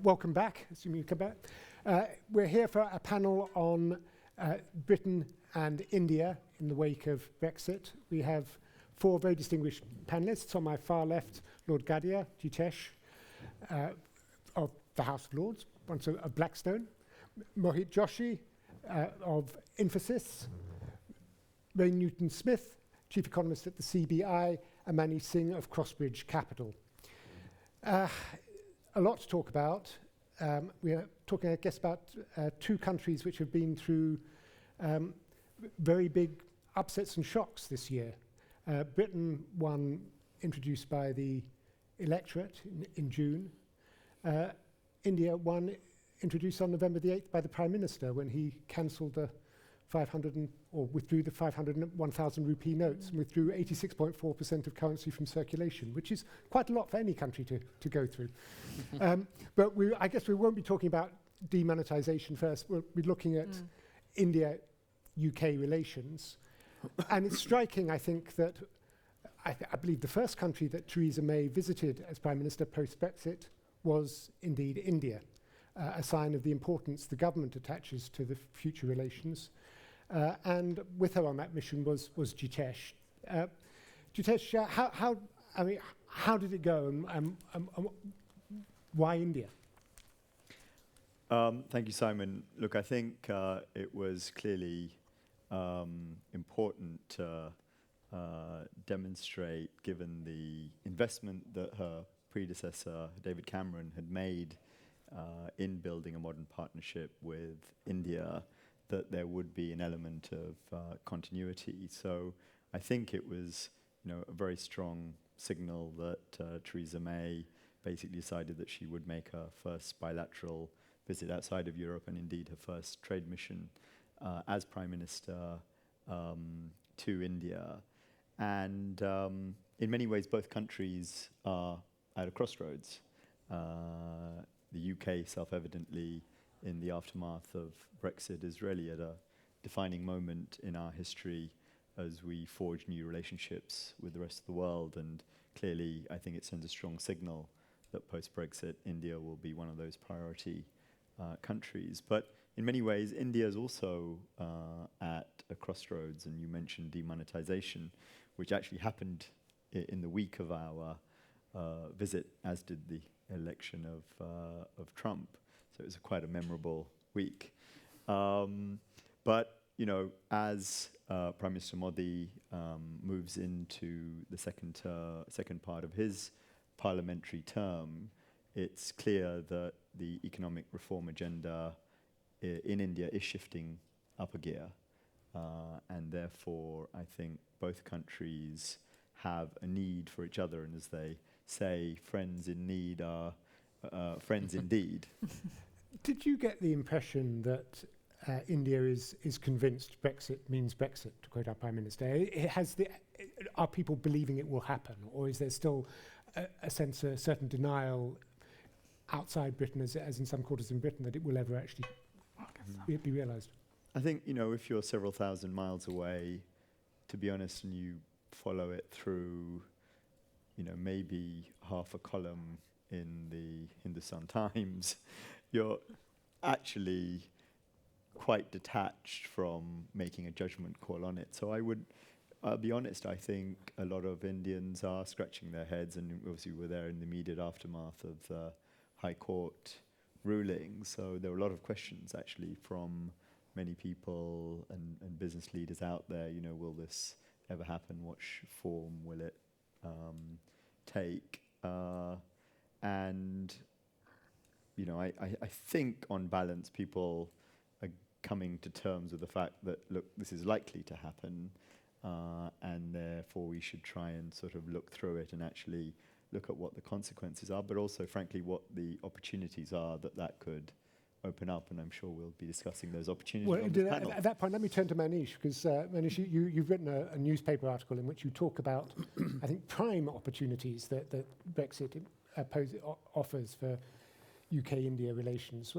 welcome back, assuming you come back. We're here for a panel on Britain and India in the wake of Brexit. We have four very distinguished panelists. On my far left, Lord Gadhia, Jitesh, of the House of Lords, once of Blackstone, Mohit Joshi of Infosys, Ray Newton-Smith, Chief Economist at the CBI, and Mani Singh of Crossbridge Capital. A lot to talk about. We are talking, I guess, about two countries which have been through very big upsets and shocks this year. Britain, one introduced by the electorate in June. India, one introduced on November the 8th by the Prime Minister when he cancelled the withdrew the 501,000 rupee notes and withdrew 86.4% of currency from circulation, which is quite a lot for any country to go through. But I guess we won't be talking about demonetization first. We'll be looking at India-UK relations. And it's striking, I think, that I believe the first country that Theresa May visited as Prime Minister post-Brexit was indeed India, a sign of the importance the government attaches to the future relations. And with her on that mission was Jitesh. Jitesh, how did it go, and why India? Thank you, Simon. Look, I think it was clearly important to demonstrate, given the investment that her predecessor, David Cameron, had made in building a modern partnership with India, that there would be an element of continuity. So I think it was, a very strong signal that Theresa May basically decided that she would make her first bilateral visit outside of Europe, and indeed her first trade mission as Prime Minister to India. And in many ways, both countries are at a crossroads. The UK, self-evidently, in the aftermath of Brexit, is really at a defining moment in our history as we forge new relationships with the rest of the world. And clearly, I think it sends a strong signal that post-Brexit, India will be one of those priority countries. But in many ways, India is also at a crossroads, and you mentioned demonetization, which actually happened in the week of our visit, as did the election of Trump. So it was quite a memorable week. But, as Prime Minister Modi moves into the second part of his parliamentary term, it's clear that the economic reform agenda in India is shifting up a gear. And therefore, I think both countries have a need for each other. And as they say, friends in need are friends indeed. Did you get the impression that India is convinced Brexit means Brexit, to quote our Prime Minister? Are people believing it will happen, or is there still a sense of certain denial outside Britain, as in some quarters in Britain, that it will ever actually be realised? I think, if you're several thousand miles away, to be honest, and you follow it through, maybe half a column in the Hindustan Times, you're actually quite detached from making a judgment call on it. So I'll be honest, I think a lot of Indians are scratching their heads, and obviously we're there in the immediate aftermath of the High Court ruling. So there were a lot of questions actually from many people and business leaders out there. Will this ever happen? What form will it take? And I think on balance, people are coming to terms with the fact that, look, this is likely to happen, and therefore we should try and sort of look through it and actually look at what the consequences are, but also, frankly, what the opportunities are that could open up. And I'm sure we'll be discussing those opportunities on this panel. At that point, let me turn to Manish, because Manish, you've written a newspaper article in which you talk about, I think, prime opportunities that Brexit offers for UK-India relations.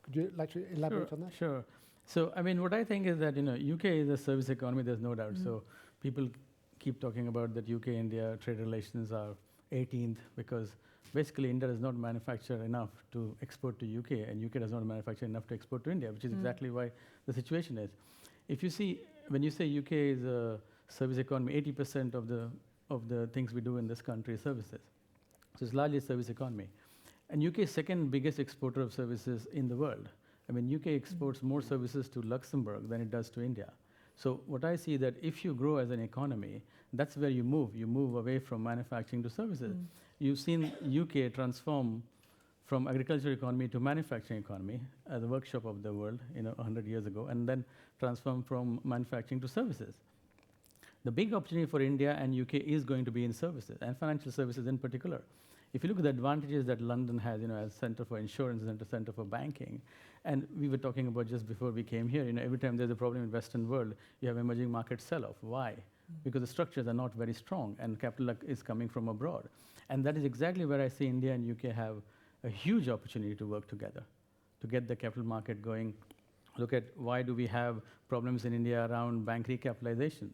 Could you like to elaborate on that? Sure. So, what I think is that, UK is a service economy, there's no doubt. So people keep talking about that UK-India trade relations are 18th because basically India does not manufacture enough to export to UK, and UK does not manufacture enough to export to India, which is exactly why the situation is. If you see, when you say UK is a service economy, 80% of the things we do in this country is services. So it's largely a service economy. And UK is second biggest exporter of services in the world. I mean, UK exports more services to Luxembourg than it does to India. So what I see that if you grow as an economy, that's where you move. You move away from manufacturing to services. You've seen UK transform from agricultural economy to manufacturing economy as a workshop of the world, 100 years ago, and then transform from manufacturing to services. The big opportunity for India and UK is going to be in services, and financial services in particular. If you look at the advantages that London has, as center for insurance and center for banking, and we were talking about just before we came here, every time there's a problem in Western world, you have emerging market sell-off. Why? Because the structures are not very strong, and capital is coming from abroad. And that is exactly where I see India and UK have a huge opportunity to work together, to get the capital market going. Look at why do we have problems in India around bank recapitalization.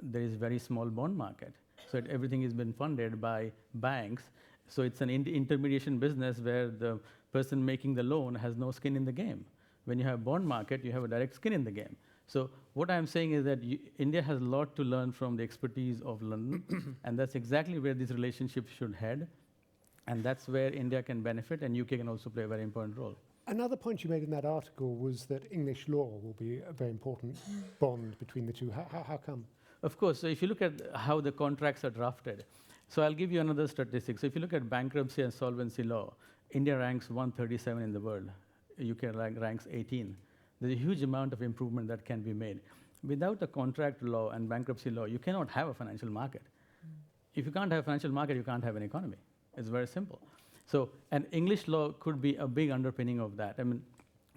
There is very small bond market. So everything has been funded by banks. So it's an intermediation business where the person making the loan has no skin in the game. When you have bond market, you have a direct skin in the game. So what I'm saying is that India has a lot to learn from the expertise of London, and that's exactly where these relationships should head. And that's where India can benefit, and UK can also play a very important role. Another point you made in that article was that English law will be a very important bond between the two. How come? Of course, so if you look at how the contracts are drafted, so I'll give you another statistic. So if you look at bankruptcy and solvency law, India ranks 137 in the world. UK ranks 18. There's a huge amount of improvement that can be made. Without a contract law and bankruptcy law, you cannot have a financial market. If you can't have a financial market, you can't have an economy. It's very simple. So, and English law could be a big underpinning of that. I mean,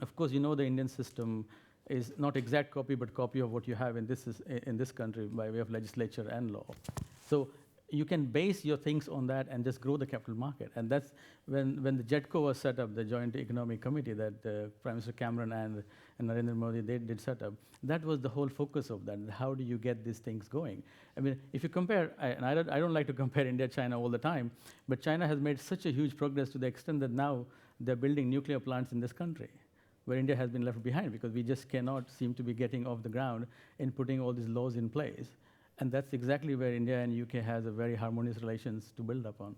of course, the Indian system is not exact copy, but copy of what you have in this country by way of legislature and law. So you can base your things on that and just grow the capital market. And that's when the JETCO was set up, the Joint Economic Committee that Prime Minister Cameron and Narendra Modi, they did set up. That was the whole focus of that. How do you get these things going? I mean, if you compare, and I don't like to compare India, China all the time, but China has made such a huge progress to the extent that now they're building nuclear plants in this country, where India has been left behind because we just cannot seem to be getting off the ground in putting all these laws in place. And that's exactly where India and UK has a very harmonious relations to build upon.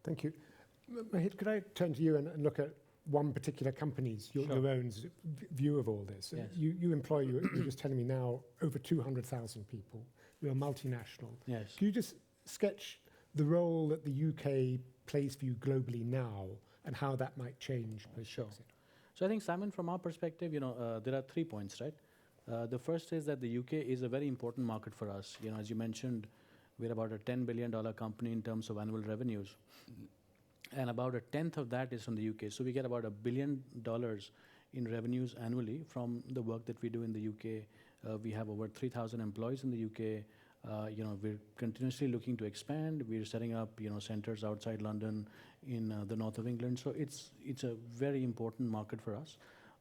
Thank you. Mohit, could I turn to you and look at one particular company's, your own view of all this? Yes. You employ, you were just telling me now, over 200,000 people. You're a multinational. Yes. Can you just sketch the role that the UK plays for you globally now and how that might change post-Brexit? So I think, Simon, from our perspective, there are 3 points, right? The first is that the UK is a very important market for us. As you mentioned, we're about a $10 billion company in terms of annual revenues. And about a tenth of that is from the UK. So we get about $1 billion in revenues annually from the work that we do in the UK. We have over 3,000 employees in the UK. We're continuously looking to expand. We're setting up, centers outside London in the north of England. So it's a very important market for us.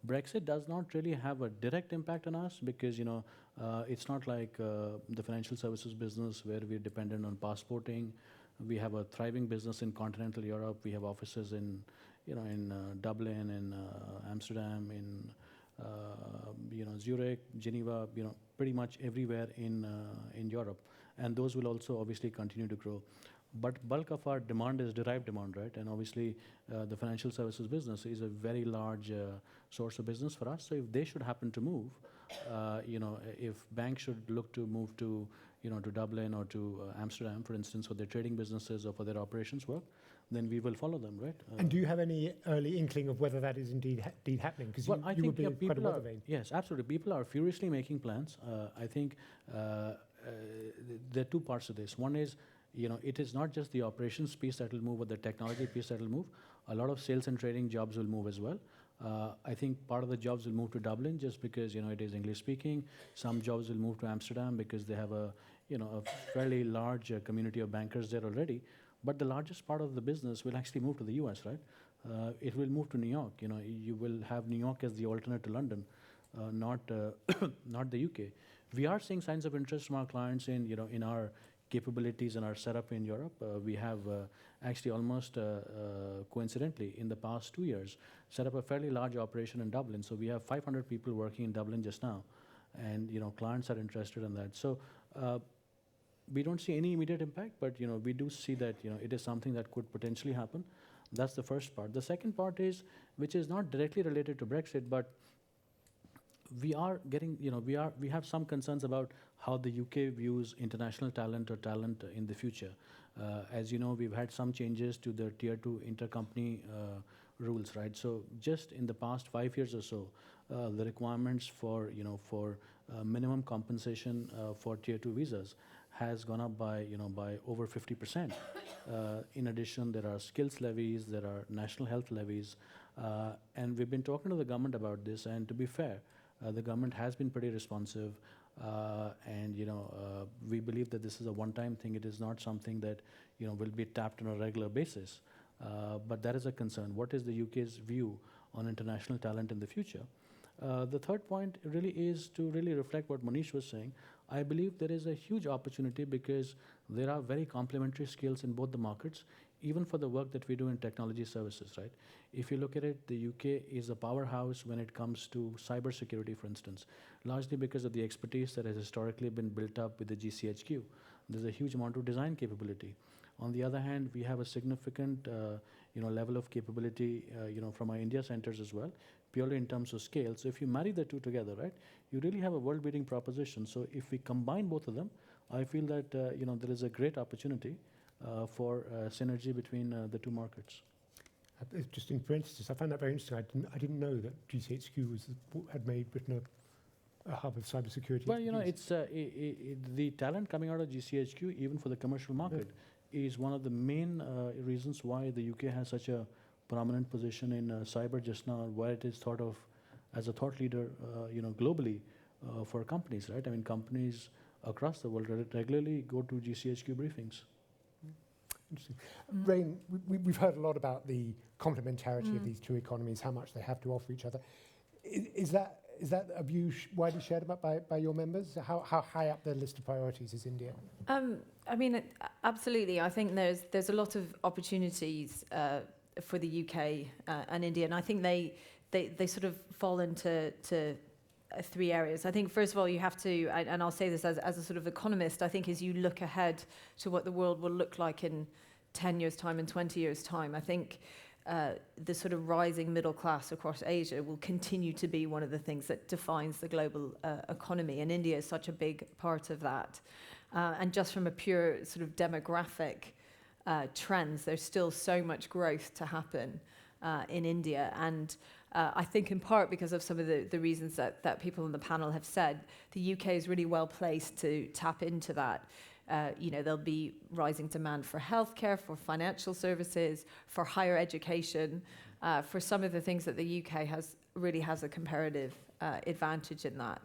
Brexit does not really have a direct impact on us because, it's not like the financial services business where we're dependent on passporting. We have a thriving business in continental Europe. We have offices in Dublin, in Amsterdam, in Zurich, Geneva, pretty much everywhere in Europe. And those will also obviously continue to grow. But bulk of our demand is derived demand, right? And obviously, the financial services business is a very large source of business for us. So if they should happen to move, if banks should look to move to Dublin or to Amsterdam, for instance, for their trading businesses or for their operations work, then we will follow them, right? And do you have any early inkling of whether that is indeed happening? Because you would be quite a motivator. Yes, absolutely. People are furiously making plans. I think there are 2 parts to this. One is, it is not just the operations piece that will move or the technology piece that will move. A lot of sales and trading jobs will move as well. I think part of the jobs will move to Dublin just because, it is English speaking. Some jobs will move to Amsterdam because they have a fairly large community of bankers there already. But the largest part of the business will actually move to the US, right? It will move to New York. You will have New York as the alternate to London, not the UK. We are seeing signs of interest from our clients in our capabilities and our setup in Europe. We have actually almost coincidentally in the past 2 years set up a fairly large operation in Dublin. So we have 500 people working in Dublin just now, and clients are interested in that. So we don't see any immediate impact, but we do see that it is something that could potentially happen. That's the first part. The second part is, which is not directly related to Brexit, but we are getting, we have some concerns about how the UK views international talent or talent in the future. As you know, we've had some changes to the Tier 2 intercompany rules, right? So just in the past 5 years or so, the requirements for, minimum compensation for Tier 2 visas has gone up by, by over 50%. In addition, there are skills levies, there are national health levies, and we've been talking to the government about this, and to be fair, the government has been pretty responsive, and we believe that this is a one-time thing. It is not something that will be tapped on a regular basis, but that is a concern. What is the UK's view on international talent in the future? The third point really is to really reflect what Manish was saying. I believe there is a huge opportunity because there are very complementary skills in both the markets, even for the work that we do in technology services, right? If you look at it, the UK is a powerhouse when it comes to cybersecurity, for instance, largely because of the expertise that has historically been built up with the GCHQ. There's a huge amount of design capability. On the other hand, we have a significant level of capability from our India centers as well, purely in terms of scale. So if you marry the two together, right, you really have a world-beating proposition. So if we combine both of them, I feel that there is a great opportunity for synergy between the two markets. Just in parentheses, I found that very interesting. I didn't know that GCHQ had made Britain a hub of cybersecurity. Well, it's the talent coming out of GCHQ, even for the commercial market, is one of the main reasons why the UK has such a prominent position in cyber just now, why it is thought of as a thought leader, globally for companies, right? I mean, companies across the world regularly go to GCHQ briefings. Interesting. Rain, we've heard a lot about the complementarity of these two economies, how much they have to offer each other. Is that a view widely shared about by your members? How high up their list of priorities is India? I mean, absolutely. I think there's a lot of opportunities for the UK and India, and I think they sort of fall into three areas. I think, first of all, you have to, and I'll say this as a sort of economist, I think as you look ahead to what the world will look like in 10 years' time and 20 years' time, I think the sort of rising middle class across Asia will continue to be one of the things that defines the global economy, and India is such a big part of that. And just from a pure sort of demographic trends, there's still so much growth to happen in India, and I think in part because of some of the reasons that people on the panel have said, the UK is really well placed to tap into that. There'll be rising demand for healthcare, for financial services, for higher education, for some of the things that the UK really has a comparative advantage in that.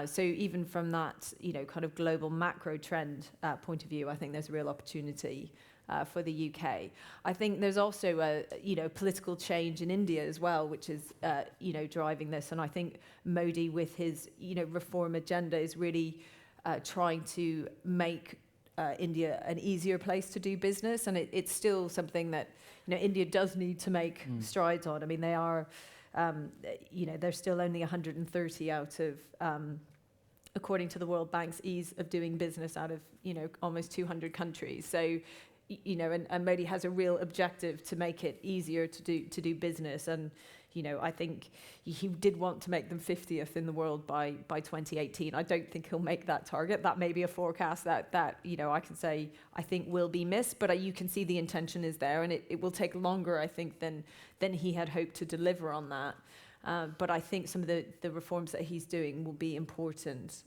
So even from that, kind of global macro trend point of view, I think there's a real opportunity for the UK. I think there's also a political change in India as well, which is driving this. And I think Modi, with his reform agenda, is really trying to make India an easier place to do business. And it's still something that India does need to make strides on. I mean, they are they're still only 130 out of according to the World Bank's ease of doing business out of almost 200 countries. So and Modi has a real objective to make it easier to do business. And, I think he did want to make them 50th in the world by 2018. I don't think he'll make that target. That may be a forecast that I can say I think will be missed, but you can see the intention is there, and it will take longer, I think, than he had hoped to deliver on that. But I think some of the reforms that he's doing will be important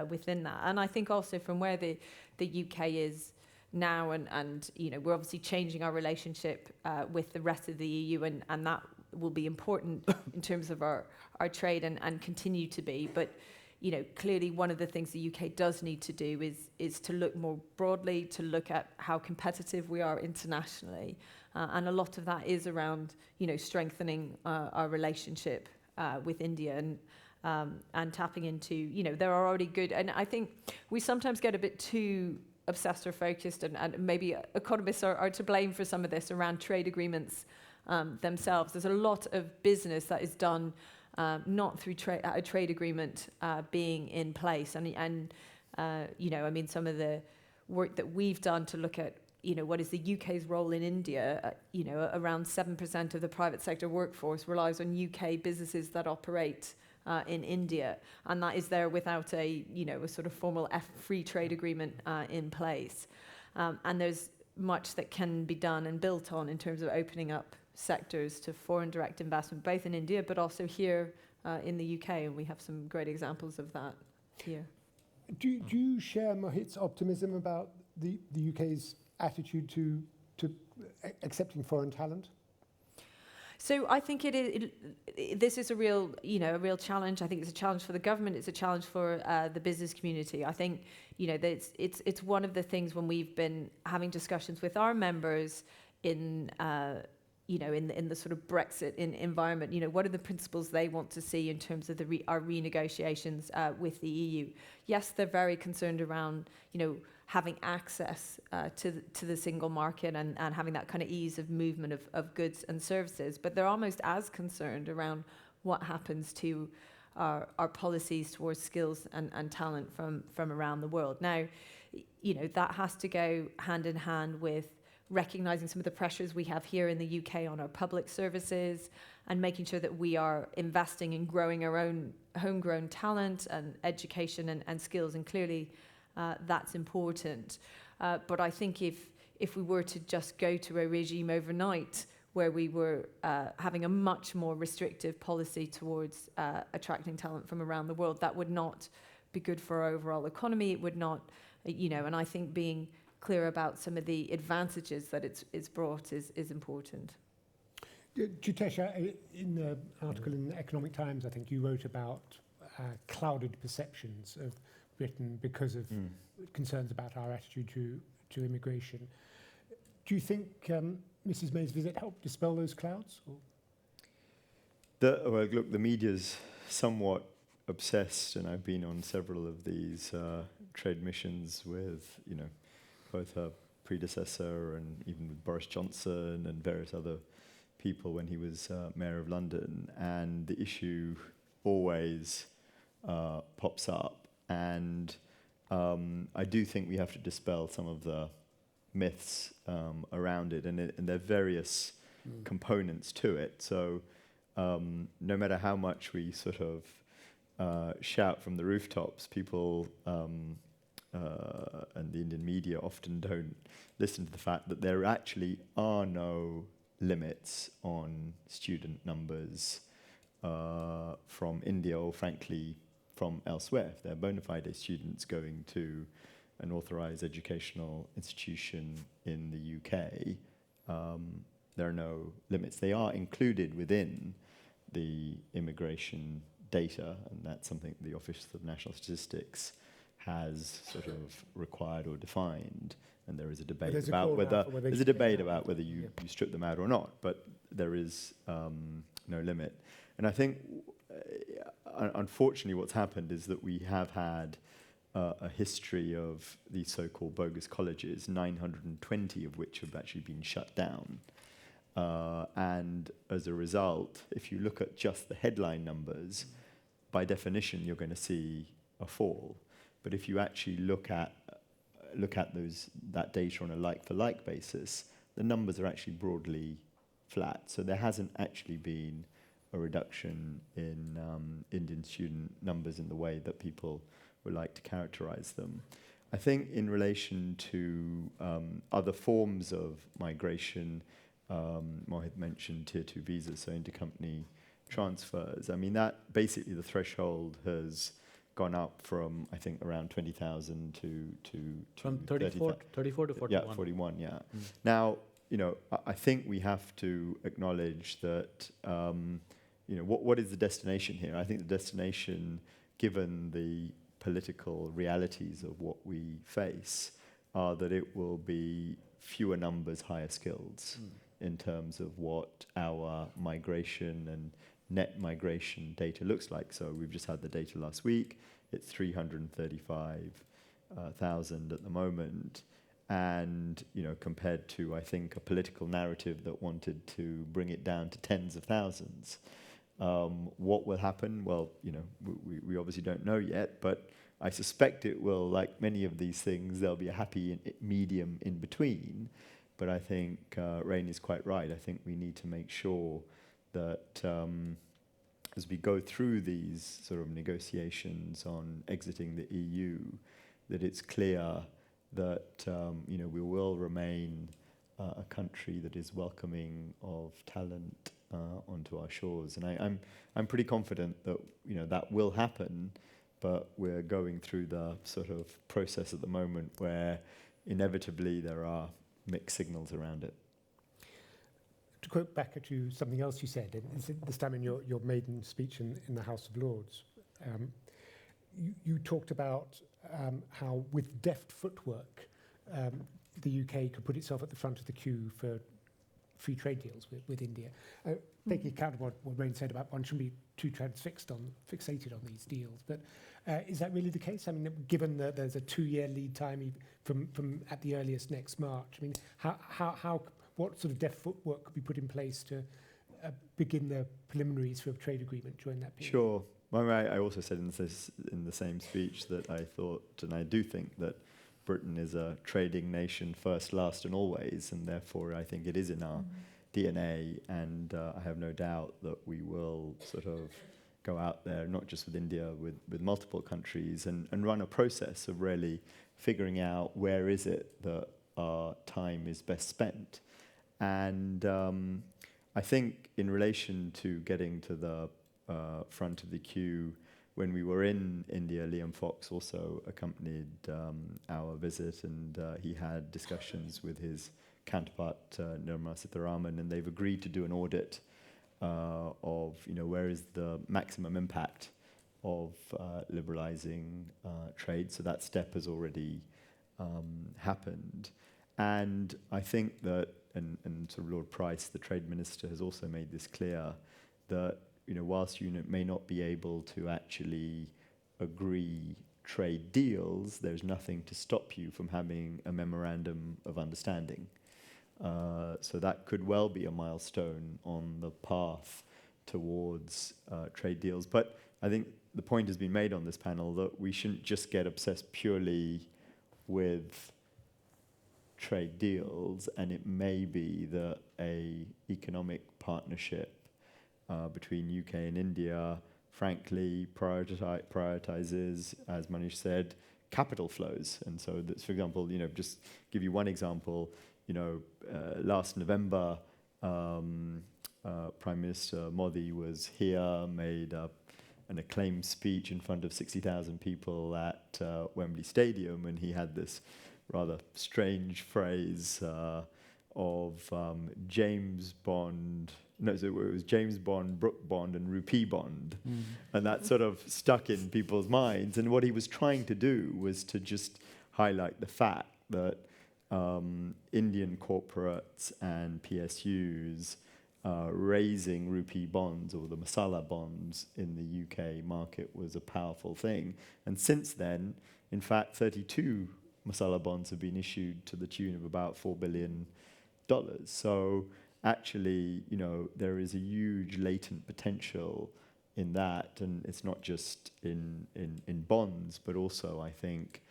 within that. And I think also from where the UK is now, and we're obviously changing our relationship with the rest of the EU, and that will be important in terms of our trade and continue to be. But clearly one of the things the UK does need to do is to look more broadly, to look at how competitive we are internationally, and a lot of that is around strengthening our relationship with India and tapping into there are already good, and I think we sometimes get a bit too obsessed or focused, and maybe economists are to blame for some of this around trade agreements themselves. There's a lot of business that is done not through a trade agreement being in place, and you know, I mean, some of the work that we've done to look at, you know, what is the UK's role in India? You know, around 7% of the private sector workforce relies on UK businesses that operate in India, and that is there without a, you know, a sort of formal free trade agreement in place. And there's much that can be done and built on in terms of opening up sectors to foreign direct investment, both in India but also here in the UK, and we have some great examples of that here. Do you share Mohit's optimism about the UK's attitude to accepting foreign talent? So I think this is a real, you know, a real challenge. I think it's a challenge for the government. It's a challenge for the business community. I think, you know, that it's one of the things when we've been having discussions with our members in, you know, in the sort of Brexit environment. You know, what are the principles they want to see in terms of our renegotiations with the EU? Yes, they're very concerned around, you know, having access to the single market and having that kind of ease of movement of goods and services. But they're almost as concerned around what happens to our policies towards skills and talent from around the world. Now, you know, that has to go hand in hand with recognising some of the pressures we have here in the UK on our public services and making sure that we are investing in growing our own homegrown talent and education and skills. And clearly, that's important. But I think if we were to just go to a regime overnight where we were having a much more restrictive policy towards attracting talent from around the world, that would not be good for our overall economy. It would not, you know, and I think being clear about some of the advantages that it's brought is important. Jitesh, in the article in the Economic Times, I think you wrote about clouded perceptions of Britain because of concerns about our attitude to immigration. Do you think Mrs. May's visit helped dispel those clouds? Or? Well, look, the media's somewhat obsessed, and I've been on several of these trade missions with, you know, both her predecessor and even with Boris Johnson and various other people when he was Mayor of London, and the issue always pops up. And I do think we have to dispel some of the myths around it, and there are various components to it. So no matter how much we sort of shout from the rooftops, people and the Indian media often don't listen to the fact that there actually are no limits on student numbers from India, or frankly from elsewhere. If they're bona fide students going to an authorized educational institution in the UK, there are no limits. They are included within the immigration data, and that's something the Office of National Statistics has sort of required or defined, and there is a debate about whether you strip them out or not, but there is no limit. And I think, unfortunately, what's happened is that we have had a history of these so-called bogus colleges, 920 of which have actually been shut down. And as a result, if you look at just the headline numbers, by definition, you're going to see a fall. But if you actually look at that data on a like-for-like basis, the numbers are actually broadly flat. So there hasn't actually been a reduction in Indian student numbers in the way that people would like to characterize them. I think in relation to other forms of migration, Mohit mentioned Tier 2 visas, so intercompany transfers. I mean, that basically the threshold has gone up from, I think, around 20,000 to from 34 to 41. Yeah, 41, yeah. Now, you know, I think we have to acknowledge that, you know, what is the destination here? I think the destination, given the political realities of what we face, are that it will be fewer numbers, higher skills in terms of what our migration and net migration data looks like. So we've just had the data last week. It's 335 thousand at the moment, and compared to, I think, a political narrative that wanted to bring it down to tens of thousands. What will happen? Well, we obviously don't know yet, but I suspect it will, like many of these things, there'll be a happy medium in between. But I think Rain is quite right. I think we need to make sure that as we go through these sort of negotiations on exiting the EU, that it's clear that we will remain a country that is welcoming of talent onto our shores, and I'm pretty confident that that will happen. But we're going through the sort of process at the moment where inevitably there are mixed signals around it. To quote back at you something else you said, and this time in your maiden speech in the House of Lords, you talked about how with deft footwork the UK could put itself at the front of the queue for free trade deals with India. Taking account of what Rain said about one shouldn't be too fixated on these deals, but is that really the case? I mean, given that there's a 2-year lead time from at the earliest next March, I mean, what sort of deft footwork could be put in place to begin the preliminaries for a trade agreement during that period? Sure. Well, I also said in the same speech that I thought, and I do think, that Britain is a trading nation first, last, and always, and therefore I think it is in our DNA, and I have no doubt that we will sort of go out there, not just with India, with multiple countries, and run a process of really figuring out where is it that our time is best spent. And I think in relation to getting to the front of the queue, when we were in India, Liam Fox also accompanied our visit, and he had discussions with his counterpart, Nirmala Sitharaman, and they've agreed to do an audit of where is the maximum impact of liberalizing trade. So that step has already happened. And I think that, and sort of Lord Price, the Trade Minister, has also made this clear, that whilst you may not be able to actually agree trade deals, there's nothing to stop you from having a memorandum of understanding. So that could well be a milestone on the path towards trade deals. But I think the point has been made on this panel that we shouldn't just get obsessed purely with trade deals, and it may be that a economic partnership between UK and India, frankly, prioritizes, as Manish said, capital flows. And so that's, for example, just give you one example, last November, Prime Minister Modi was here, made an acclaimed speech in front of 60,000 people at Wembley Stadium, and he had this rather strange phrase of James Bond. No, so it was James Bond, Brook Bond, and Rupee Bond. And that sort of stuck in people's minds. And what he was trying to do was to just highlight the fact that Indian corporates and PSUs raising rupee bonds, or the masala bonds, in the UK market was a powerful thing. And since then, in fact, 32 masala bonds have been issued to the tune of about $4 billion. So actually, there is a huge latent potential in that, and it's not just in bonds, but also, I think,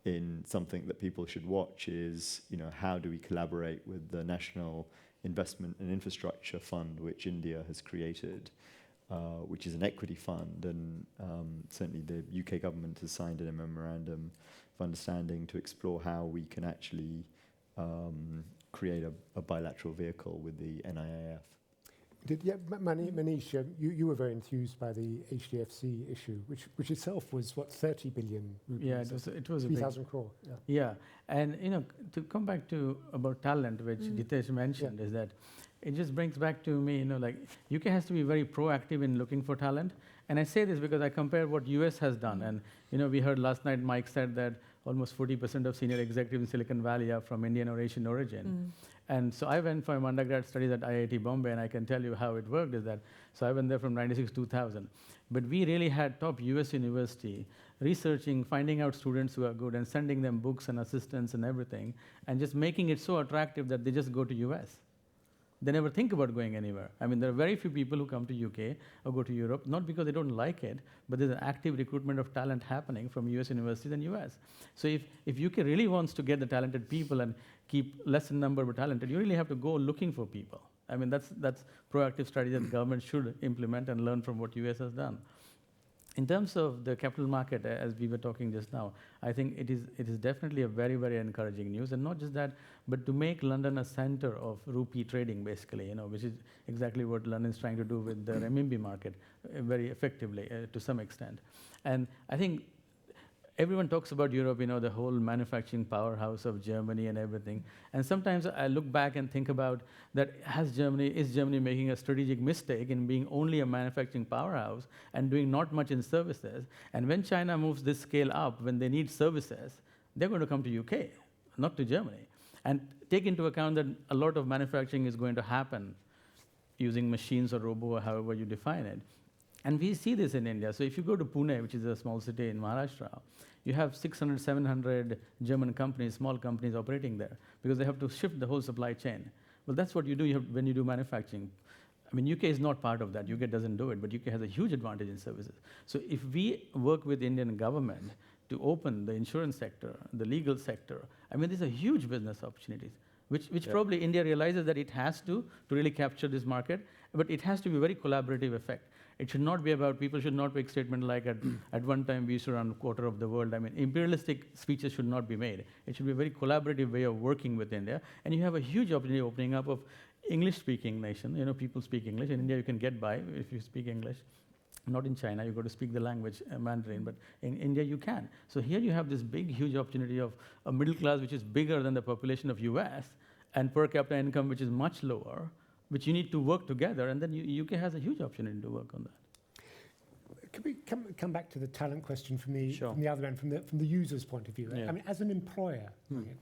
in something that people should watch is, how do we collaborate with the National Investment and Infrastructure Fund, which India has created, which is an equity fund, and certainly the UK government has signed a memorandum of understanding to explore how we can actually create a bilateral vehicle with the NIAF. Manish, you were very enthused by the HDFC issue, which itself was, what, 30 billion rupees? Yeah, it was 3,000 crore. Yeah, and to come back to about talent, which Jitesh mentioned, is that it just brings back to me, like UK has to be very proactive in looking for talent. And I say this because I compare what US has done. And, we heard last night Mike said that almost 40% of senior executives in Silicon Valley are from Indian or Asian origin. And so I went for my undergrad studies at IIT Bombay, and I can tell you how it worked is that, so I went there from 96 to 2000. But we really had top US university researching, finding out students who are good and sending them books and assistants and everything, and just making it so attractive that they just go to US. They never think about going anywhere. I mean, there are very few people who come to UK or go to Europe, not because they don't like it, but there's an active recruitment of talent happening from US universities and US. So if UK really wants to get the talented people and keep less in number but talented, you really have to go looking for people. I mean, that's proactive strategy that the government should implement and learn from what US has done. In terms of the capital market, as we were talking just now, I think it is definitely a very, very encouraging news. And not just that, but to make London a center of rupee trading, basically, which is exactly what London is trying to do with the renminbi market very effectively to some extent. And I think everyone talks about Europe, the whole manufacturing powerhouse of Germany and everything. And sometimes I look back and think about that, is Germany making a strategic mistake in being only a manufacturing powerhouse and doing not much in services? And when China moves this scale up, when they need services, they're going to come to UK, not to Germany. And take into account that a lot of manufacturing is going to happen using machines or robo, or however you define it. And we see this in India. So if you go to Pune, which is a small city in Maharashtra, you have 600, 700 German companies, small companies operating there, because they have to shift the whole supply chain. Well, that's what you do when you do manufacturing. I mean, UK is not part of that. UK doesn't do it, but UK has a huge advantage in services. So if we work with Indian government to open the insurance sector, the legal sector, I mean, these are huge business opportunities, which probably India realizes that it has to really capture this market, but it has to be a very collaborative effect. It should not be about, people should not make statements like at one time we used to run a quarter of the world. I mean, imperialistic speeches should not be made. It should be a very collaborative way of working with India. And you have a huge opportunity opening up of English-speaking nation. People speak English. In India, you can get by if you speak English. Not in China, you've got to speak the language, Mandarin, but in India you can. So here you have this big, huge opportunity of a middle class which is bigger than the population of US, and per capita income which is much lower, which you need to work together, and then UK has a huge opportunity to work on that. Can we come back to the talent question from the Sure. from the other end, from the user's point of view? Yeah. I mean, as an employer,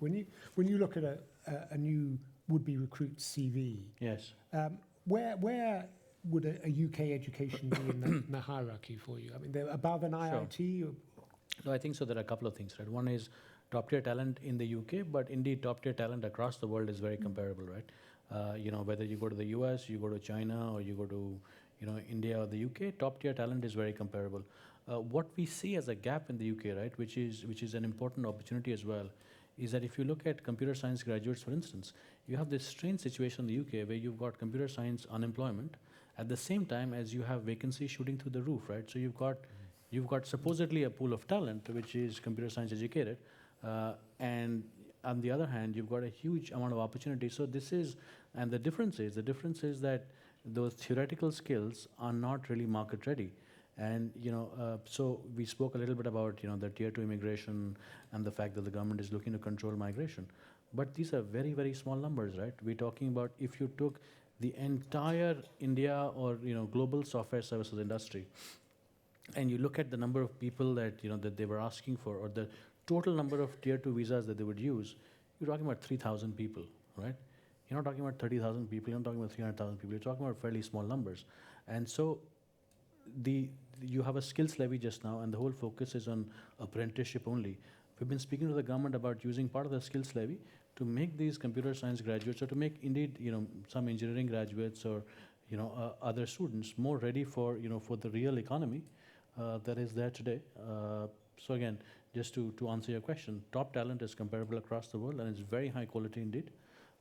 when you look at a new would-be recruit CV, Yes. where would a UK education be in the hierarchy for you? I mean, they're above an IIT? Or? No, I think so. There are a couple of things, right? One is top-tier talent in the UK, but indeed top-tier talent across the world is very comparable, right? Whether you go to the US, you go to China, or you go to India or the UK, top-tier talent is very comparable. What we see as a gap in the UK, right, which is an important opportunity as well, is that if you look at computer science graduates, for instance, you have this strange situation in the UK where you've got computer science unemployment at the same time as you have vacancies shooting through the roof, right? So you've got supposedly a pool of talent which is computer science educated, and on the other hand, you've got a huge amount of opportunity. So the difference is that those theoretical skills are not really market ready. And so we spoke a little bit about the tier 2 immigration and the fact that the government is looking to control migration. But these are very, very small numbers, right? We're talking about if you took the entire India or global software services industry, and you look at the number of people that that they were asking for, or the total number of tier 2 visas that they would use, you're talking about 3,000 people, right? You're not talking about 30,000 people, you're not talking about 300,000 people, you're talking about fairly small numbers. And so you have a skills levy just now, and the whole focus is on apprenticeship only. We've been speaking to the government about using part of the skills levy to make these computer science graduates, or to make indeed some engineering graduates or other students more ready for for the real economy that is there today. So again, just to answer your question, top talent is comparable across the world, and it's very high quality indeed.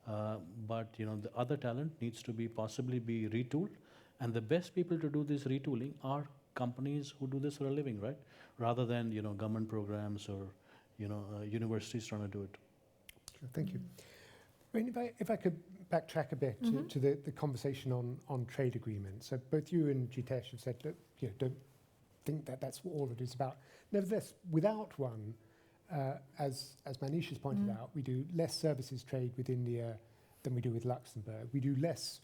But the other talent needs to possibly be retooled, and the best people to do this retooling are companies who do this for a living, right? Rather than government programs or universities trying to do it. Sure, thank you. I mean, if I could backtrack a bit to the conversation on trade agreements. So both you and Jitesh have said, look, don't think that that's all it is about. Nevertheless, without one, as Manish has pointed out, we do less services trade with India than we do with Luxembourg. We do less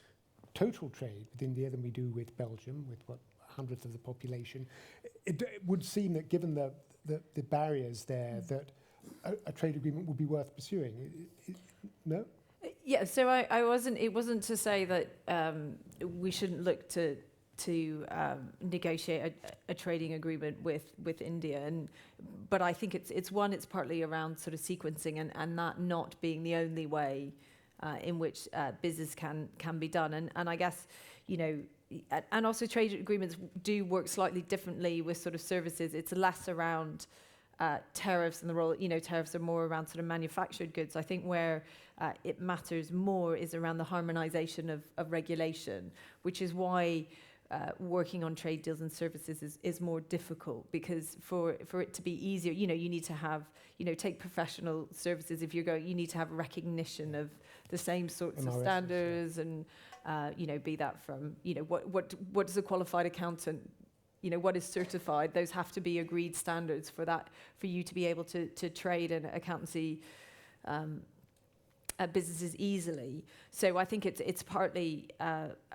total trade with India than we do with Belgium, with what, 100th of the population. It would seem that given the barriers there, that a trade agreement would be worth pursuing. No? Yeah, so I wasn't. It wasn't to say that we shouldn't look to negotiate a trading agreement with India, but I think it's partly around sort of sequencing and that not being the only way in which business can be done, and I guess, you know, and also trade agreements do work slightly differently with sort of services. It's less around tariffs and the role, you know, tariffs are more around sort of manufactured goods. I think where it matters more is around the harmonization of regulation, which is why working on trade deals and services is more difficult, because for it to be easier, you know, you need to have, you know, take professional services. If you're going, you need to have recognition of the same sorts of MRSs, standards, and you know, be that from, you know, what does a qualified accountant, you know, what is certified? Those have to be agreed standards for that, for you to be able to trade in accountancy businesses easily. So I think it's partly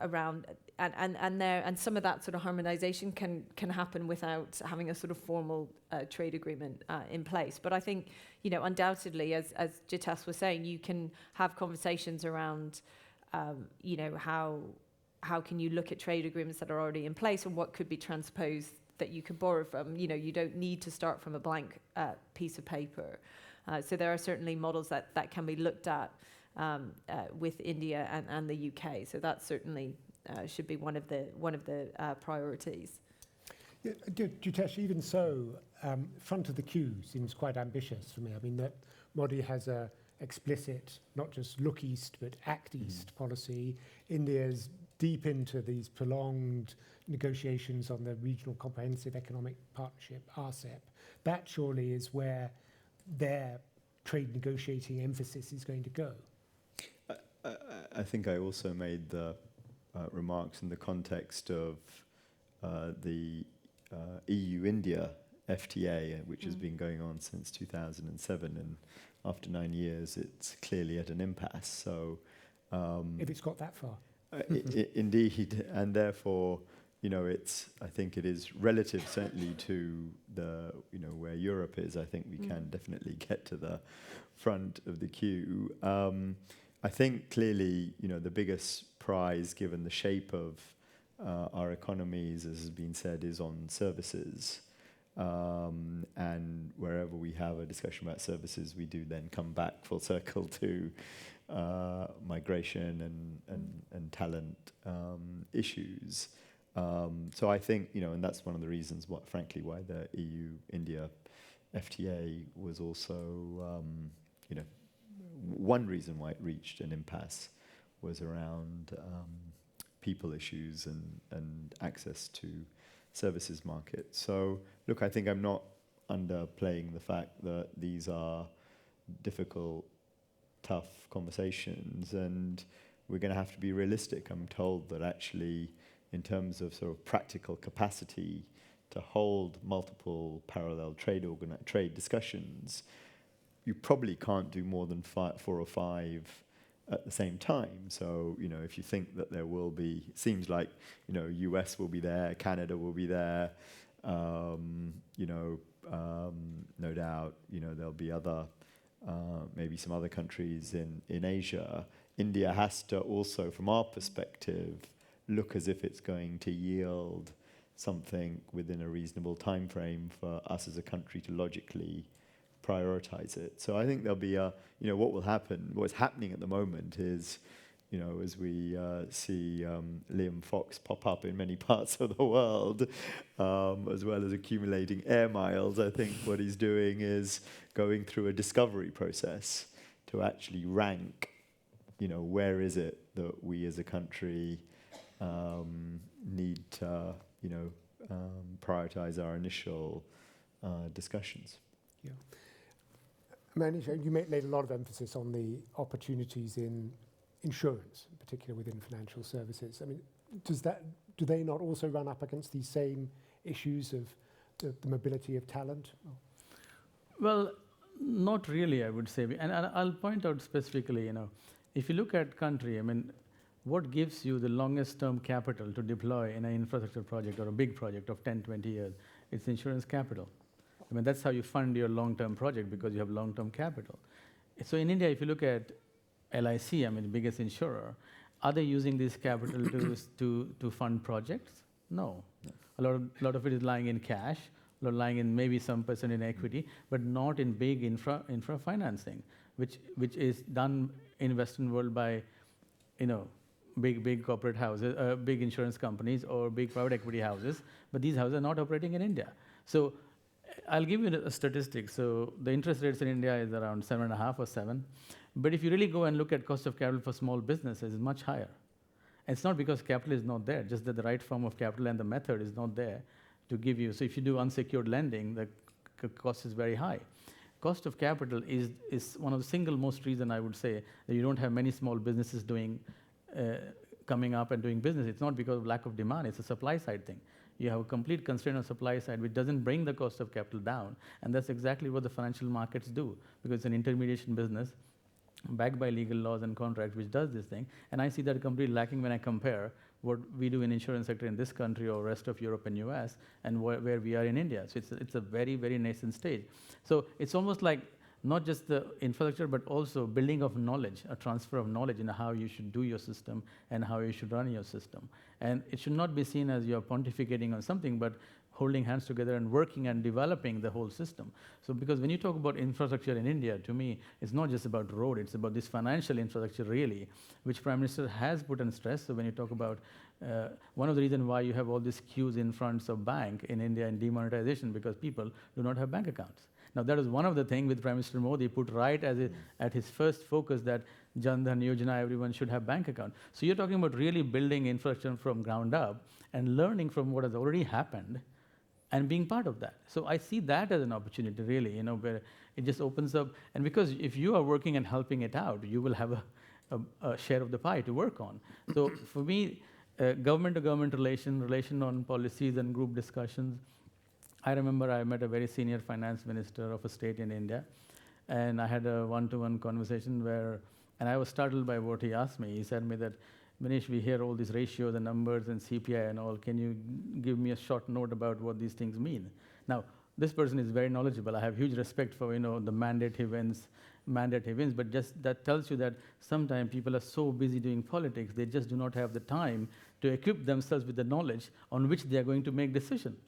around, and some of that sort of harmonization can happen without having a sort of formal trade agreement in place. But I think, you know, undoubtedly, as Jitesh was saying, you can have conversations around, you know, how can you look at trade agreements that are already in place and what could be transposed that you could borrow from. You know, you don't need to start from a blank piece of paper. So there are certainly models that can be looked at with India and the UK. So that certainly should be one of the priorities. Yeah, Jitesh, even so, front of the queue seems quite ambitious for me. I mean, that Modi has a explicit, not just look east, but act east policy. India's deep into these prolonged negotiations on the Regional Comprehensive Economic Partnership, RCEP. That surely is where their trade negotiating emphasis is going to go. I think I also made the remarks in the context of the EU-India FTA, which has been going on since 2007, and after 9 years, it's clearly at an impasse. So, if it's got that far, indeed, and therefore, you know, I think it is relative, certainly to the, you know, where Europe is. I think we can definitely get to the front of the queue. I think clearly, you know, the biggest prize, given the shape of our economies, as has been said, is on services. And wherever we have a discussion about services, we do then come back full circle to migration and talent issues. So I think, you know, and that's one of the reasons, frankly, why the EU-India FTA was also, you know, one reason why it reached an impasse was around people issues and access to services market. So, look, I think I'm not underplaying the fact that these are difficult, tough conversations, and we're going to have to be realistic. I'm told that actually, in terms of sort of practical capacity to hold multiple parallel trade discussions, you probably can't do more than 4 or 5 at the same time. So, you know, if you think that there will be, it seems like, you know, US will be there, Canada will be there, you know, no doubt, you know, there'll be other, maybe some other countries in Asia. India has to also, from our perspective, look as if it's going to yield something within a reasonable time frame for us as a country to logically prioritize it. So I think there'll be you know, what will happen, what's happening at the moment is, you know, as we see Liam Fox pop up in many parts of the world, as well as accumulating air miles, I think what he's doing is going through a discovery process to actually rank, you know, where is it that we as a country need to, you know, prioritize our initial discussions. Yeah. Manish, you laid a lot of emphasis on the opportunities in insurance, in particular within financial services. I mean, do they not also run up against these same issues of the mobility of talent? Well, not really, I would say. And I'll point out specifically, you know, if you look at country, I mean, what gives you the longest term capital to deploy in an infrastructure project or a big project of 10, 20 years? It's insurance capital. I mean, that's how you fund your long-term project, because you have long-term capital. So in India, if you look at LIC, I mean, the biggest insurer, are they using this capital to fund projects? No. A lot of it is lying in cash, a lot lying in maybe some percent in equity, but not in big infra financing, which is done in Western world by, big corporate houses, big insurance companies or big private equity houses, but these houses are not operating in India. So I'll give you a statistic. So the interest rates in India is around 7.5 or 7. But if you really go and look at cost of capital for small businesses, it's much higher. And it's not because capital is not there, just that the right form of capital and the method is not there to give you. So if you do unsecured lending, the cost is very high. Cost of capital is one of the single most reason I would say that you don't have many small businesses coming up and doing business. It's not because of lack of demand, it's a supply side thing. You have a complete constraint on supply side, which doesn't bring the cost of capital down. And that's exactly what the financial markets do, because it's an intermediation business backed by legal laws and contracts, which does this thing. And I see that completely lacking when I compare what we do in insurance sector in this country or rest of Europe and US and where we are in India. So it's a very, very nascent stage. So it's almost like not just the infrastructure, but also building of knowledge, a transfer of knowledge in how you should do your system and how you should run your system. And it should not be seen as you're pontificating on something, but holding hands together and working and developing the whole system. So because when you talk about infrastructure in India, to me, it's not just about road, it's about this financial infrastructure really, which Prime Minister has put on stress. So when you talk about one of the reasons why you have all these queues in front of bank in India and demonetization, because people do not have bank accounts. Now that is one of the things with Prime Minister Modi put right at his first focus that Jan Dhan Yojana, everyone should have bank account. So you're talking about really building infrastructure from ground up and learning from what has already happened and being part of that. So I see that as an opportunity really, where it just opens up. And because if you are working and helping it out, you will have a share of the pie to work on. So for me, government-to-government relation on policies and group discussions. I remember I met a very senior finance minister of a state in India, and I had a one-to-one conversation and I was startled by what he asked me. He said to me that, Manish, we hear all these ratios and numbers and CPI and all. Can you give me a short note about what these things mean? Now, this person is very knowledgeable. I have huge respect for, the mandate he wins, but just that tells you that sometimes people are so busy doing politics, they just do not have the time to equip themselves with the knowledge on which they are going to make decisions.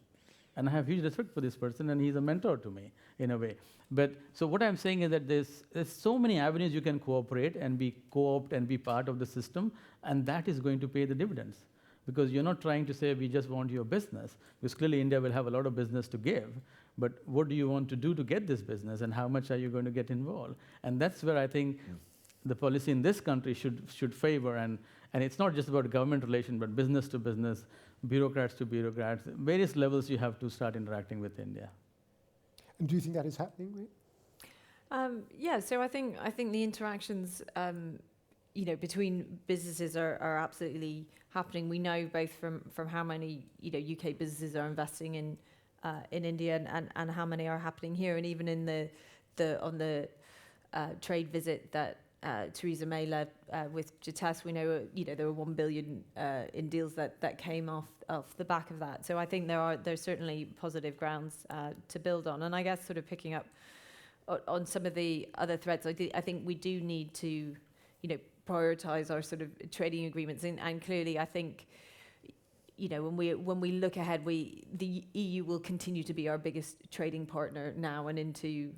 And I have huge respect for this person, and he's a mentor to me, in a way. But so what I'm saying is that there's so many avenues you can cooperate and be co-opt and be part of the system, and that is going to pay the dividends. Because you're not trying to say, we just want your business, because clearly India will have a lot of business to give, but what do you want to do to get this business, and how much are you going to get involved? And that's where I think the policy in this country should favor, and it's not just about government relation, but business to business, bureaucrats to bureaucrats, various levels you have to start interacting with India. And do you think that is happening, Mohit? Yeah, so I think the interactions, between businesses are absolutely happening. We know both from how many UK businesses are investing in India and how many are happening here, and even in on the trade visit that Theresa May led with Jitesh, we know there were 1 billion in deals that came off the back of that. So I think there's certainly positive grounds to build on. And I guess sort of picking up on some of the other threads, I think we do need to prioritize our sort of trading agreements. And clearly, I think when we look ahead, the EU will continue to be our biggest trading partner now and into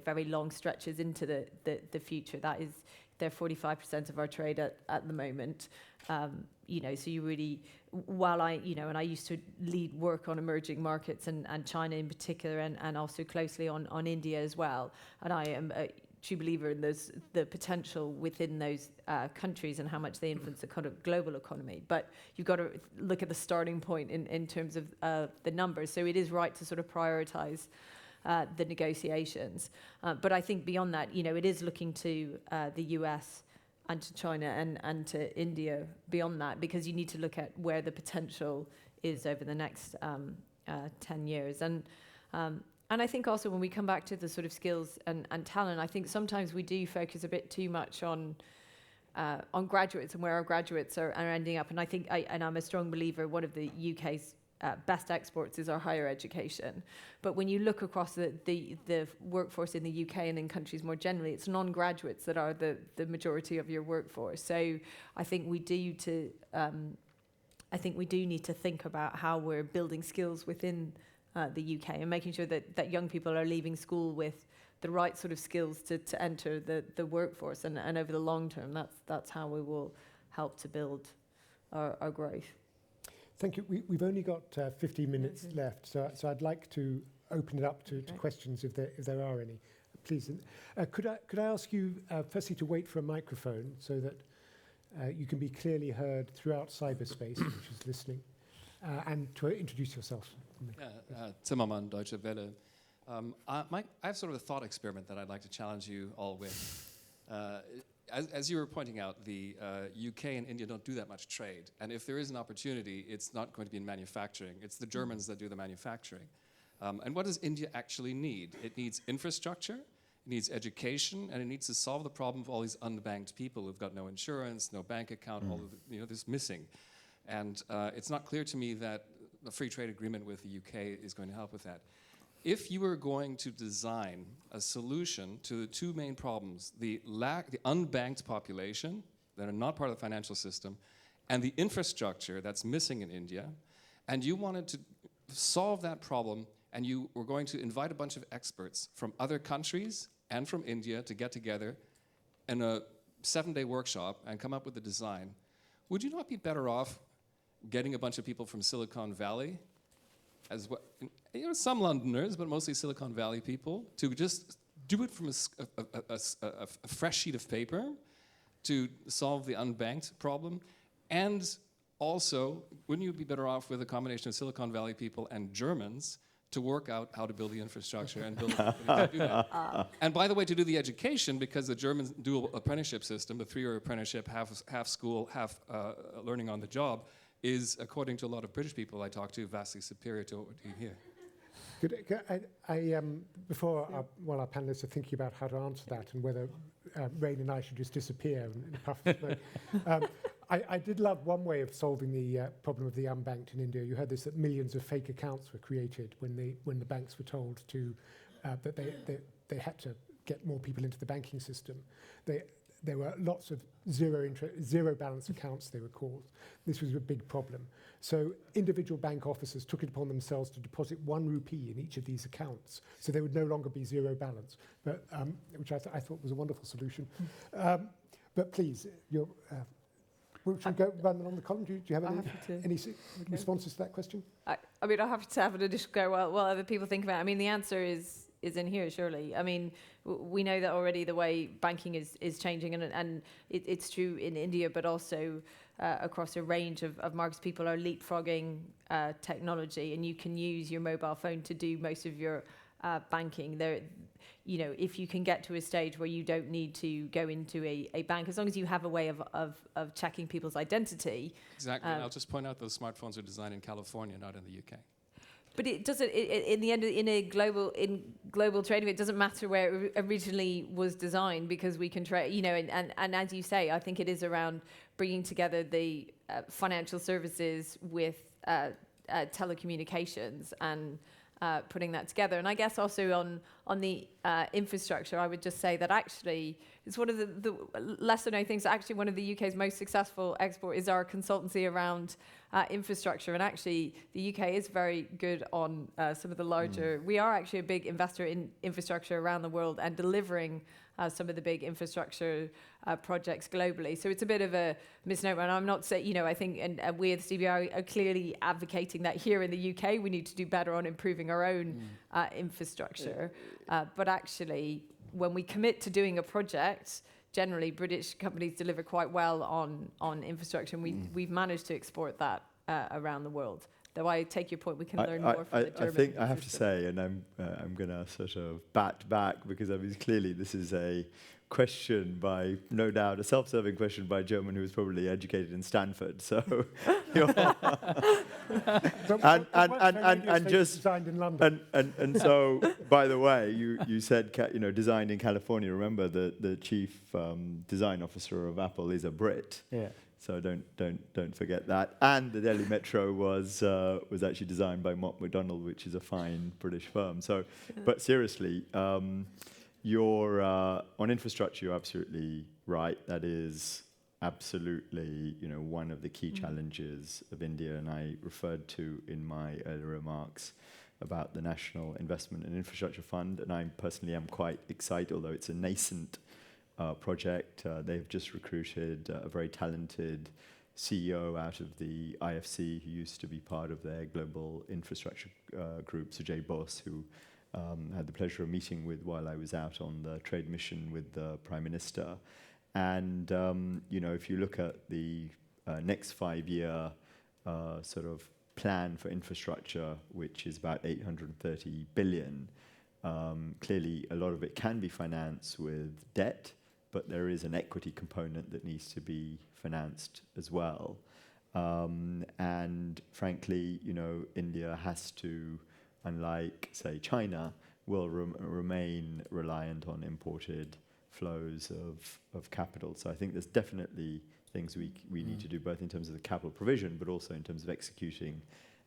very long stretches into the future. That is, they're 45% of our trade at the moment. So you really, while and I used to lead work on emerging markets and China in particular, and also closely on India as well. And I am a true believer in the potential within those countries and how much they influence the kind of global economy. But you've got to look at the starting point in terms of the numbers. So it is right to sort of prioritize the negotiations. But I think beyond that, it is looking to the US and to China and to India beyond that, because you need to look at where the potential is over the next 10 years. And I think also when we come back to the sort of skills and talent, I think sometimes we do focus a bit too much on graduates and where our graduates are ending up. And I think, and I'm a strong believer, one of the UK's best exports is our higher education. But when you look across the workforce in the UK and in countries more generally, it's non-graduates that are the majority of your workforce. So I think we do need to think about how we're building skills within the UK and making sure that young people are leaving school with the right sort of skills to enter the workforce. And over the long term, that's how we will help to build our growth. Thank you. We've only got 15 minutes left, so I'd like to open it up to questions if there are any. Please, could I ask you firstly to wait for a microphone so that you can be clearly heard throughout cyberspace, which is listening, and to introduce yourself. Zimmermann, Deutsche Welle. I have sort of a thought experiment that I'd like to challenge you all with. As you were pointing out, the UK and India don't do that much trade. And if there is an opportunity, it's not going to be in manufacturing. It's the Germans that do the manufacturing. And what does India actually need? It needs infrastructure, it needs education, and it needs to solve the problem of all these unbanked people who've got no insurance, no bank account, all of this missing. And it's not clear to me that a free trade agreement with the UK is going to help with that. If you were going to design a solution to the two main problems, the unbanked population that are not part of the financial system, and the infrastructure that's missing in India, and you wanted to solve that problem, and you were going to invite a bunch of experts from other countries and from India to get together in a 7-day workshop and come up with a design, would you not be better off getting a bunch of people from Silicon Valley, as well, some Londoners, but mostly Silicon Valley people, to just do it from a fresh sheet of paper to solve the unbanked problem? And also, wouldn't you be better off with a combination of Silicon Valley people and Germans to work out how to build the infrastructure and build to do that? And by the way, to do the education, because the German dual apprenticeship system, the 3-year apprenticeship, half school, half learning on the job, is, according to a lot of British people I talk to, vastly superior to what we do here. While our panelists are thinking about how to answer that and whether Rain and I should just disappear and puff the smoke, I did love one way of solving the problem of the unbanked in India. You heard this, that millions of fake accounts were created when the banks were told to that they had to get more people into the banking system. There were lots of zero balance accounts, they were called. This was a big problem. So individual bank officers took it upon themselves to deposit 1 rupee in each of these accounts, so there would no longer be zero balance, but, which I thought was a wonderful solution. But please, should we go run on the column? Do you have any responses to that question? I mean, I'll have to have an additional go while other people think about it. I mean, the answer is in here, surely. I mean, we know that already the way banking is changing, and it's true in India, but also across a range of markets. People are leapfrogging technology, and you can use your mobile phone to do most of your banking. If you can get to a stage where you don't need to go into a bank, as long as you have a way of checking people's identity. Exactly, and I'll just point out those smartphones are designed in California, not in the UK. But it doesn't. In the end, in global trading, it doesn't matter where it originally was designed, because we can trade. And as you say, I think it is around bringing together the financial services with telecommunications and putting that together. And I guess also on the infrastructure, I would just say that actually it's one of the lesser known things. Actually, one of the UK's most successful export is our consultancy around infrastructure. And actually, the UK is very good on some of the larger. We are actually a big investor in infrastructure around the world and delivering some of the big infrastructure projects globally. So it's a bit of a misnomer. And I'm not saying, I think, and we at the CBI are clearly advocating that here in the UK, we need to do better on improving our own infrastructure. But actually, when we commit to doing a project, generally British companies deliver quite well on infrastructure, and we've managed to export that around the world. Though I take your point, we can learn more from the German. I think I have to say, and I'm going to sort of bat back, because I mean, clearly this is a question by, no doubt, a self-serving question by a German who was probably educated in Stanford. So, and just designed in London. And so, by the way, you said designed in California. Remember, the chief design officer of Apple is a Brit. Yeah. So don't forget that. And the Delhi Metro was actually designed by Mott MacDonald, which is a fine British firm. So, but seriously, you're on infrastructure. You're absolutely right. That is absolutely, one of the key challenges of India, and I referred to in my earlier remarks about the National Investment and Infrastructure Fund, and I personally am quite excited, although it's a nascent project. They've just recruited a very talented CEO out of the IFC, who used to be part of their global infrastructure group, Sujay Bose, who had the pleasure of meeting with while I was out on the trade mission with the Prime Minister. And, if you look at the next 5-year sort of plan for infrastructure, which is about 830 billion, clearly a lot of it can be financed with debt, but there is an equity component that needs to be financed as well. And frankly, India has to, unlike, say, China, will remain reliant on imported flows of capital. So I think there's definitely things we need to do, both in terms of the capital provision, but also in terms of executing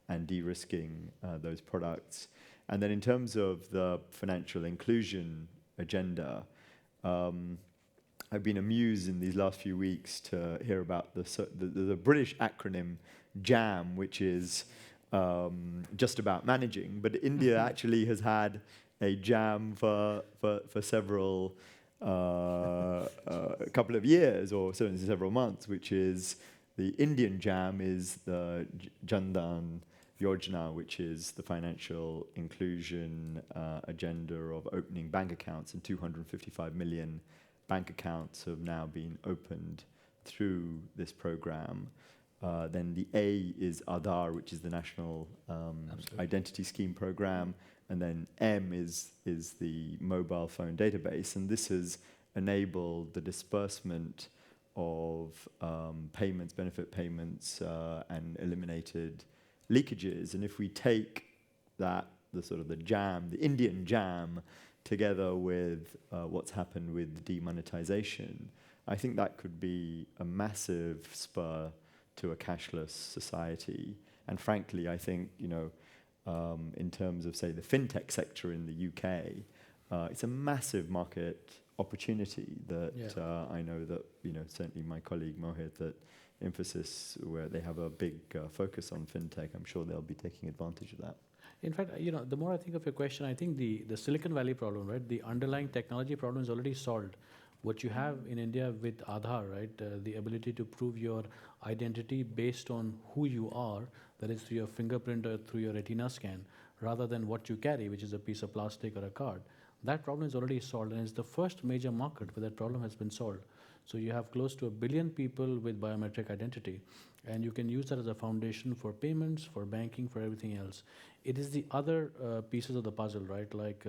and de-risking those products. And then in terms of the financial inclusion agenda, I've been amused in these last few weeks to hear about the British acronym JAM, which is just about managing, but India actually has had a JAM for several a couple of years, or certainly several months, which is the Indian JAM is the Jan Dhan Yojana, which is the financial inclusion agenda of opening bank accounts, and 255 million bank accounts have now been opened through this program. Then the A is Aadhaar, which is the National Identity Scheme program. And then M is the mobile phone database. And this has enabled the disbursement of payments, benefit payments, and eliminated leakages. And if we take that, the JAM, the Indian JAM, together with what's happened with demonetization, I think that could be a massive spur to a cashless society. And frankly, I think, in terms of, say, the fintech sector in the UK, it's a massive market opportunity that I know that, certainly my colleague Mohit at Infosys, where they have a big focus on fintech, I'm sure they'll be taking advantage of that. In fact, the more I think of your question, I think the Silicon Valley problem, right, the underlying technology problem is already solved. What you have in India with Aadhaar, right, the ability to prove your identity based on who you are, that is through your fingerprint or through your retina scan, rather than what you carry, which is a piece of plastic or a card. That problem is already solved, and it's the first major market where that problem has been solved. So you have close to 1 billion people with biometric identity, and you can use that as a foundation for payments, for banking, for everything else. It is the other pieces of the puzzle, right, like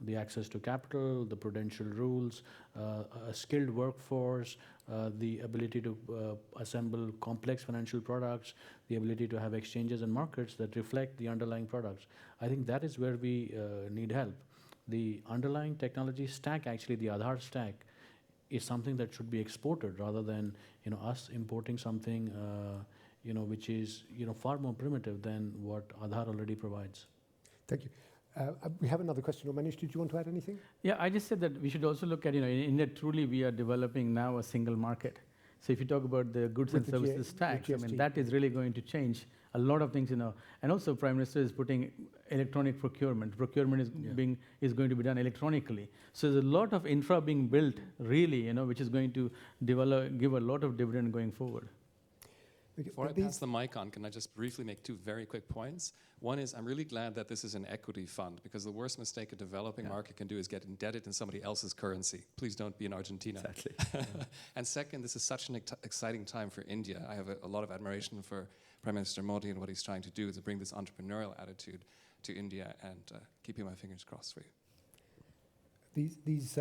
the access to capital, the prudential rules, a skilled workforce, the ability to assemble complex financial products, the ability to have exchanges and markets that reflect the underlying products. I think that is where we need help. The underlying technology stack, actually the Aadhaar stack, is something that should be exported rather than us importing something which is far more primitive than what Aadhaar already provides. Thank you. We have another question. Manish, did you want to add anything? Yeah, I just said that we should also look at, in India, truly we are developing now a single market. So if you talk about the goods and services tax, that is really going to change a lot of things, And also Prime Minister is putting electronic procurement. Procurement is going to be done electronically. So there's a lot of infra being built, really, which is going to give a lot of dividend going forward. Before I pass the mic on, can I just briefly make 2 very quick points? One is, I'm really glad that this is an equity fund, because the worst mistake a developing market can do is get indebted in somebody else's currency. Please don't be in Argentina. Exactly. And second, this is such an exciting time for India. I have a lot of admiration for Prime Minister Modi and what he's trying to do to bring this entrepreneurial attitude to India, and keeping my fingers crossed for you. These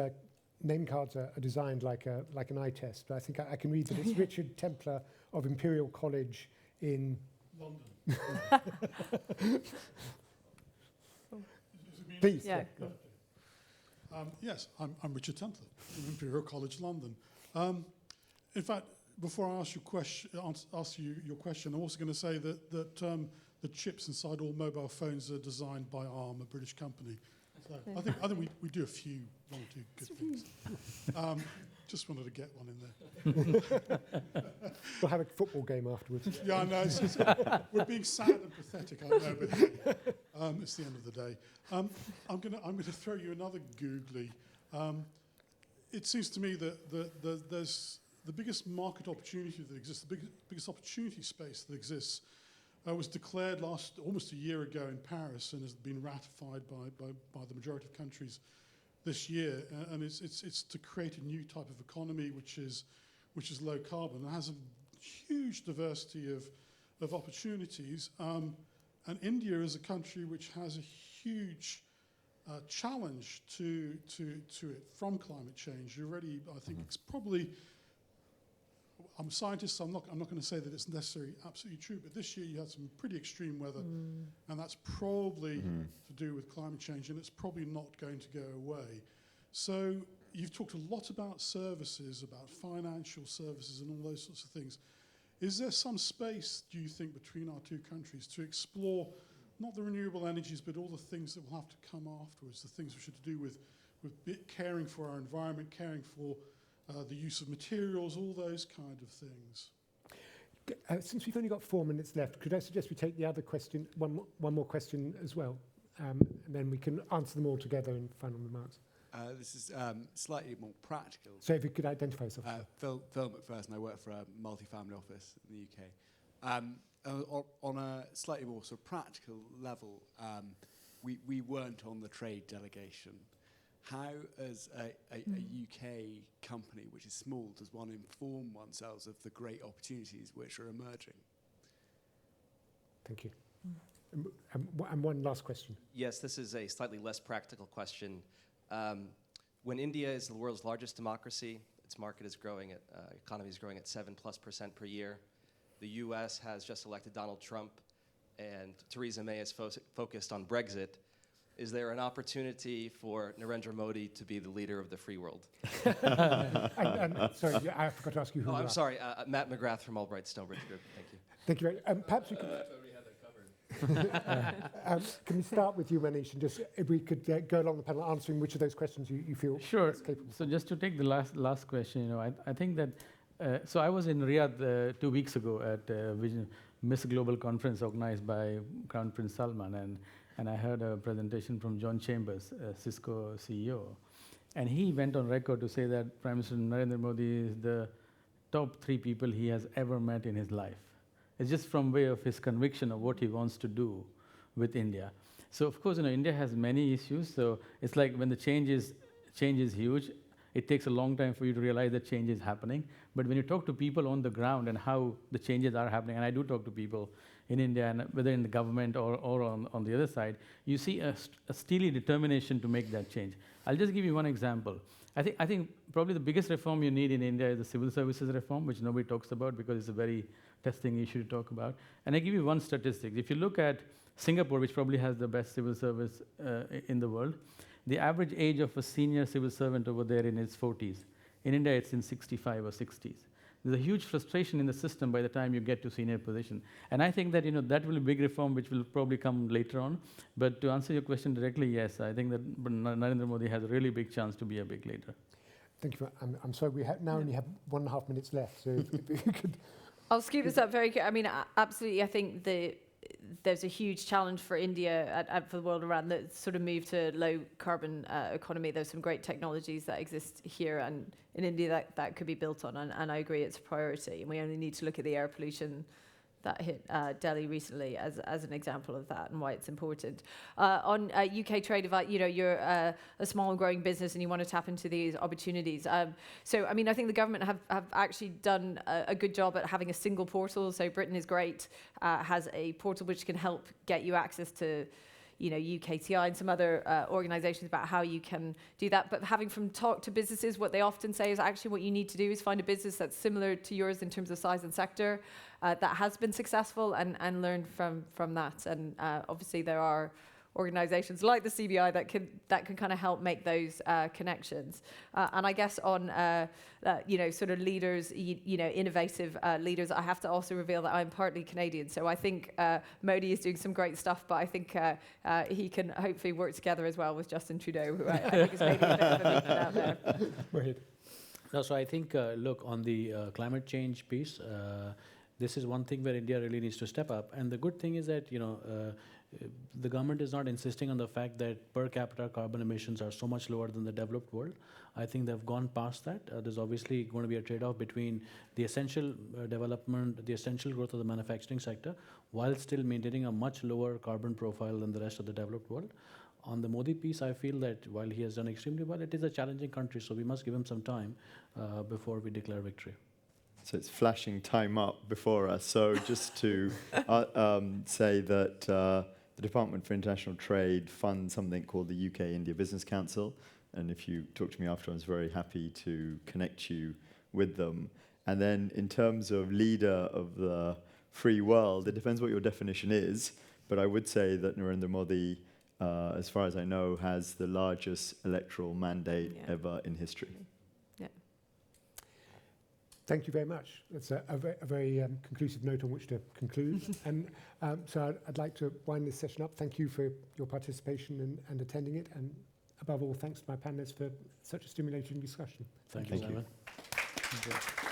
name cards are designed like an eye test, but I think I can read that it's Richard Templar of Imperial College in London. Please. Yeah. Yes, I'm Richard Templar from Imperial College London. In fact, before I ask you your question, I'm also going to say that the chips inside all mobile phones are designed by ARM, a British company. So I think we do one or two good things. Just wanted to get one in there. We'll have a football game afterwards. Yeah, I know. We're being sad and pathetic, I know, but it's the end of the day. I'm going to throw you another googly. It seems to me that there's the biggest market opportunity that exists, the biggest opportunity space that exists, was declared almost a year ago in Paris and has been ratified by the majority of countries this year. And it's to create a new type of economy which is low carbon and has a huge diversity of opportunities. And India is a country which has a huge challenge to it from climate change. Already, I think it's probably. I'm a scientist, so I'm not going to say that it's necessarily absolutely true, but this year you had some pretty extreme weather, and that's probably to do with climate change, and it's probably not going to go away. So you've talked a lot about services, about financial services and all those sorts of things. Is there some space, do you think, between our two countries to explore not the renewable energies, but all the things that will have to come afterwards, the things which are to do with caring for our environment, caring for the use of materials, all those kind of things? Since we've only got 4 minutes left, could I suggest we take the other question, one more question as well, and then we can answer them all together in final remarks. This is slightly more practical. So if you could identify yourself. Phil McPherson, I work for a multifamily office in the UK. On a slightly more sort of practical level, we weren't on the trade delegation. How, as a UK company, which is small, does one inform oneself of the great opportunities which are emerging? Thank you. And one last question. Yes, this is a slightly less practical question. When India is the world's largest democracy, its market is growing at, economy is growing at 7+% per year. The US has just elected Donald Trump, and Theresa May is focused on Brexit. Is there an opportunity for Narendra Modi to be the leader of the free world? Sorry, I forgot to ask you who you are. I'm sorry, Matt McGrath from Albright Stonebridge Group. Thank you. Thank you very much. Perhaps we could... can we start with you, Manish, and just if we could go along the panel answering which of those questions you feel is capable. So just to take the last question, I think that, so I was in Riyadh 2 weeks ago at Miss Global conference organized by Crown Prince Salman, and I heard a presentation from John Chambers, Cisco CEO. And he went on record to say that Prime Minister Narendra Modi is the top 3 people he has ever met in his life. It's just from way of his conviction of what he wants to do with India. So of course, India has many issues. So it's like when the change is huge, it takes a long time for you to realize that change is happening. But when you talk to people on the ground and how the changes are happening, and I do talk to people in India, and whether in the government or on the other side, you see a steely determination to make that change. I'll just give you one example. I think probably the biggest reform you need in India is the civil services reform, which nobody talks about because it's a very testing issue to talk about. And I give you one statistic. If you look at Singapore, which probably has the best civil service in the world, the average age of a senior civil servant over there in his 40s. In India, it's in 65 or 60s. There's a huge frustration in the system by the time you get to senior position. And I think that that will be a big reform which will probably come later on. But to answer your question directly, yes, I think that Narendra Modi has a really big chance to be a big leader. Thank you. I'm sorry, we only have 1.5 minutes left, so if you could... I'll scoop this up very quick. I mean, absolutely, I think there's a huge challenge for India and for the world around the sort of move to low carbon economy. There's some great technologies that exist here and in India that could be built on, and I agree it's a priority. And we only need to look at the air pollution that hit Delhi recently as an example of that and why it's important. On UK trade, you're a small and growing business and you want to tap into these opportunities. So, I mean, I think the government have actually done a good job at having a single portal. So Britain is great, has a portal which can help get you access to UKTI and some other organizations about how you can do that. But having from talk to businesses, what they often say is actually what you need to do is find a business that's similar to yours in terms of size and sector that has been successful and learn from that. And obviously there are organisations like the CBI that can kind of help make those connections. And I guess on sort of leaders, innovative leaders, I have to also reveal that I'm partly Canadian. So I think Modi is doing some great stuff, but I think he can hopefully work together as well with Justin Trudeau, who I think is maybe a bit of a beacon out there. Mohit. No, so I think, look, on the climate change piece, this is one thing where India really needs to step up. And the good thing is that, the government is not insisting on the fact that per capita carbon emissions are so much lower than the developed world. I think they've gone past that. There's obviously going to be a trade-off between the essential development, the essential growth of the manufacturing sector, while still maintaining a much lower carbon profile than the rest of the developed world. On the Modi piece, I feel that while he has done extremely well, it is a challenging country, so we must give him some time before we declare victory. So it's flashing time up before us. So just to say that the Department for International Trade funds something called the UK-India Business Council. And if you talk to me after, I'm very happy to connect you with them. And then in terms of leader of the free world, it depends what your definition is. But I would say that Narendra Modi, as far as I know, has the largest electoral mandate ever in history. Yeah. Thank you very much. That's a very conclusive note on which to conclude. And so I'd like to wind this session up. Thank you for your participation and attending it. And above all, thanks to my panelists for such a stimulating discussion. Thank you, Simon. Thank you.